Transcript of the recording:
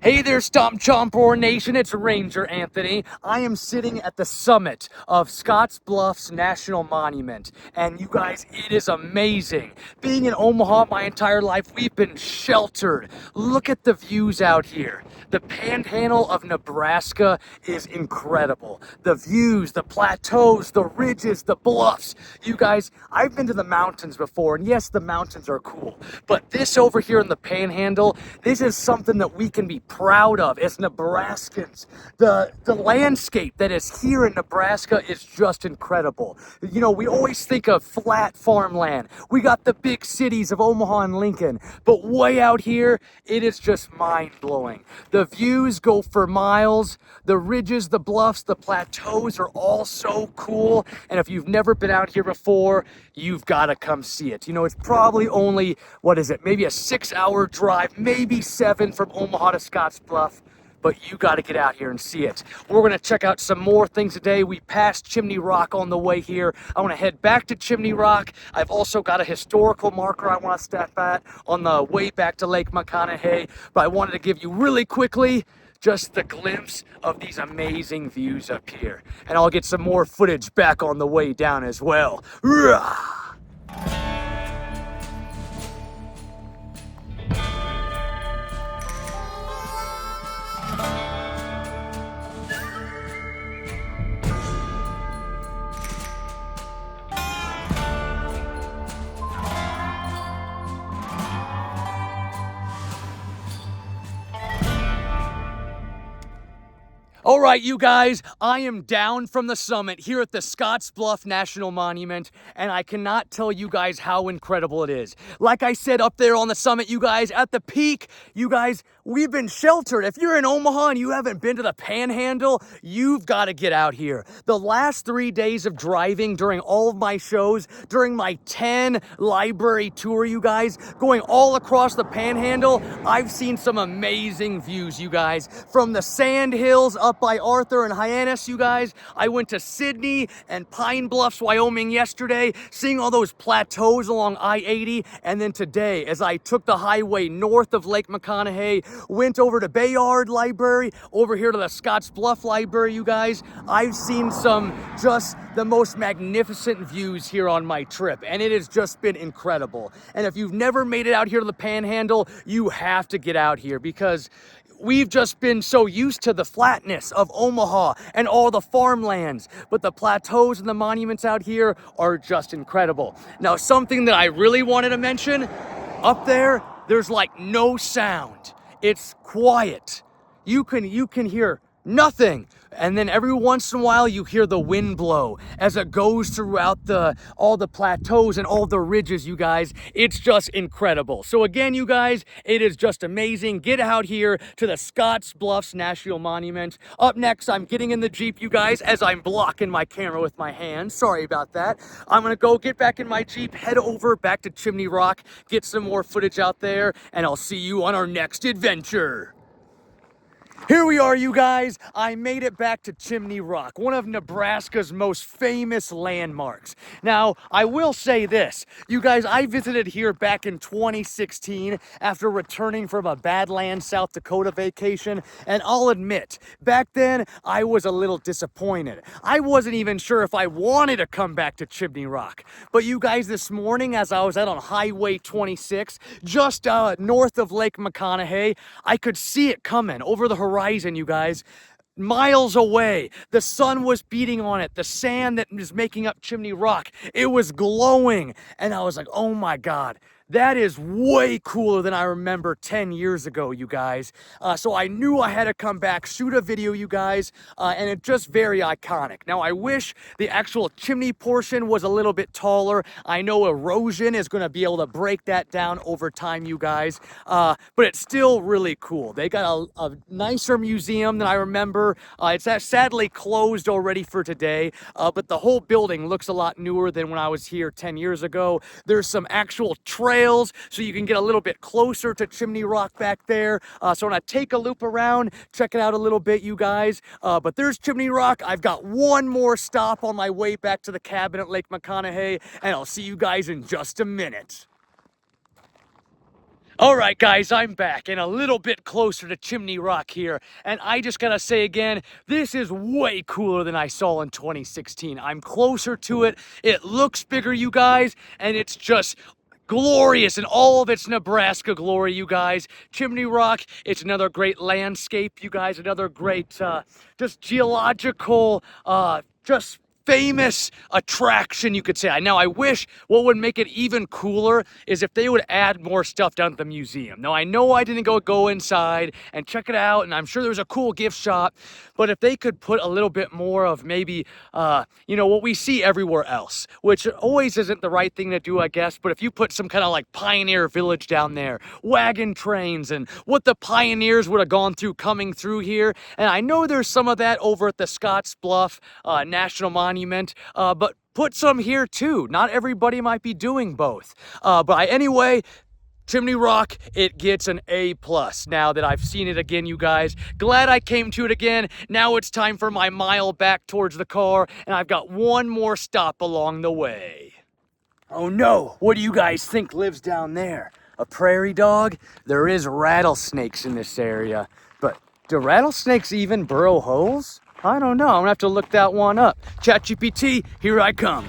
Hey there, Stomp Chomp Roar Nation, it's Ranger Anthony. I am sitting at the summit of Scotts Bluff National Monument, and you guys, it is amazing. Being in Omaha my entire life, we've been sheltered. Look at the views out here. The Panhandle of Nebraska is incredible. The views, the plateaus, the ridges, the bluffs. You guys, I've been to the mountains before, and yes, the mountains are cool, but this over here in the Panhandle, this is something that we can be proud of as Nebraskans. The landscape that is here in Nebraska is just incredible. You know, we always think of flat farmland. We got the big cities of Omaha and Lincoln, but way out here, it is just mind-blowing. The views go for miles. The ridges, the bluffs, the plateaus are all so cool. And if you've never been out here before, you've got to come see it. You know, it's probably only, what is it, maybe a 6-hour drive, maybe 7 from Omaha to Scotts Bluff, but you got to get out here and see it. We're going to check out some more things today. We passed Chimney Rock on the way here. I want to head back to Chimney Rock. I've also got a historical marker I want to step at on the way back to Lake McConaughey, but I wanted to give you really quickly just the glimpse of these amazing views up here. And I'll get some more footage back on the way down as well. Rah! All right, you guys, I am down from the summit here at the Scotts Bluff National Monument, and I cannot tell you guys how incredible it is. Like I said, up there on the summit, you guys, at the peak, you guys, we've been sheltered. If you're in Omaha and you haven't been to the Panhandle, you've got to get out here. The last 3 days of driving during all of my shows, during my 10 library tour, you guys, going all across the Panhandle, I've seen some amazing views, you guys, from the sand hills up by Arthur and Hyannis, you guys. I went to Sydney and Pine Bluffs, Wyoming yesterday, seeing all those plateaus along I-80, and then today, as I took the highway north of Lake McConaughey, went over to Bayard Library, over here to the Scotts Bluff Library, you guys. I've seen some just the most magnificent views here on my trip, and it has just been incredible. And if you've never made it out here to the Panhandle, you have to get out here because we've just been so used to the flatness of Omaha and all the farmlands, but the plateaus and the monuments out here are just incredible. Now, something that I really wanted to mention, up there, there's like no sound. It's quiet. You can hear nothing. And then every once in a while you hear the wind blow as it goes throughout all the plateaus and all the ridges, you guys. It's just incredible. So again, you guys, it is just amazing. Get out here to the Scotts Bluff National Monument. Up next, I'm getting in the Jeep, you guys, as I'm blocking my camera with my hands. Sorry about that. I'm gonna go get back in my Jeep, head over back to Chimney Rock, get some more footage out there, and I'll see you on our next adventure. Here we are, you guys. I made it back to Chimney Rock, one of Nebraska's most famous landmarks. Now, I will say this, you guys, I visited here back in 2016 after returning from a Badlands, South Dakota vacation, and I'll admit, back then, I was a little disappointed. I wasn't even sure if I wanted to come back to Chimney Rock. But you guys, this morning, as I was out on Highway 26, just north of Lake McConaughey, I could see it coming over the horizon, you guys. Miles away, the sun was beating on it. The sand that is making up Chimney Rock, it was glowing. And I was like, oh my God, that is way cooler than I remember 10 years ago, you guys. So I knew I had to come back, shoot a video, you guys, and it's just very iconic. Now, I wish the actual chimney portion was a little bit taller. I know erosion is going to be able to break that down over time, you guys, but it's still really cool. They got a nicer museum than I remember. It's sadly closed already for today, but the whole building looks a lot newer than when I was here 10 years ago. There's some actual trails so you can get a little bit closer to Chimney Rock back there. So I'm gonna take a loop around, check it out a little bit, you guys. But there's Chimney Rock. I've got one more stop on my way back to the cabin at Lake McConaughey, and I'll see you guys in just a minute. All right, guys, I'm back and a little bit closer to Chimney Rock here. And I just gotta say again, this is way cooler than I saw in 2016. I'm closer to it. It looks bigger, you guys, and it's just glorious in all of its Nebraska glory, you guys. Chimney Rock, it's another great landscape, you guys, another great just geological, just famous attraction, you could say. Now, I wish what would make it even cooler is if they would add more stuff down at the museum. Now, I know I didn't go inside and check it out, and I'm sure there was a cool gift shop, but if they could put a little bit more of maybe, you know, what we see everywhere else, which always isn't the right thing to do, I guess, but if you put some kind of like pioneer village down there, wagon trains, and what the pioneers would have gone through coming through here, and I know there's some of that over at the Scotts Bluff National Monument, but put some here too. Not everybody might be doing both. But anyway, Chimney Rock, it gets an A+ now that I've seen it again, you guys. Glad I came to it again. Now it's time for my mile back towards the car, and I've got one more stop along the way. Oh no, what do you guys think lives down there? A prairie dog? There is rattlesnakes in this area, but do rattlesnakes even burrow holes? I don't know. I'm gonna have to look that one up. ChatGPT, here I come.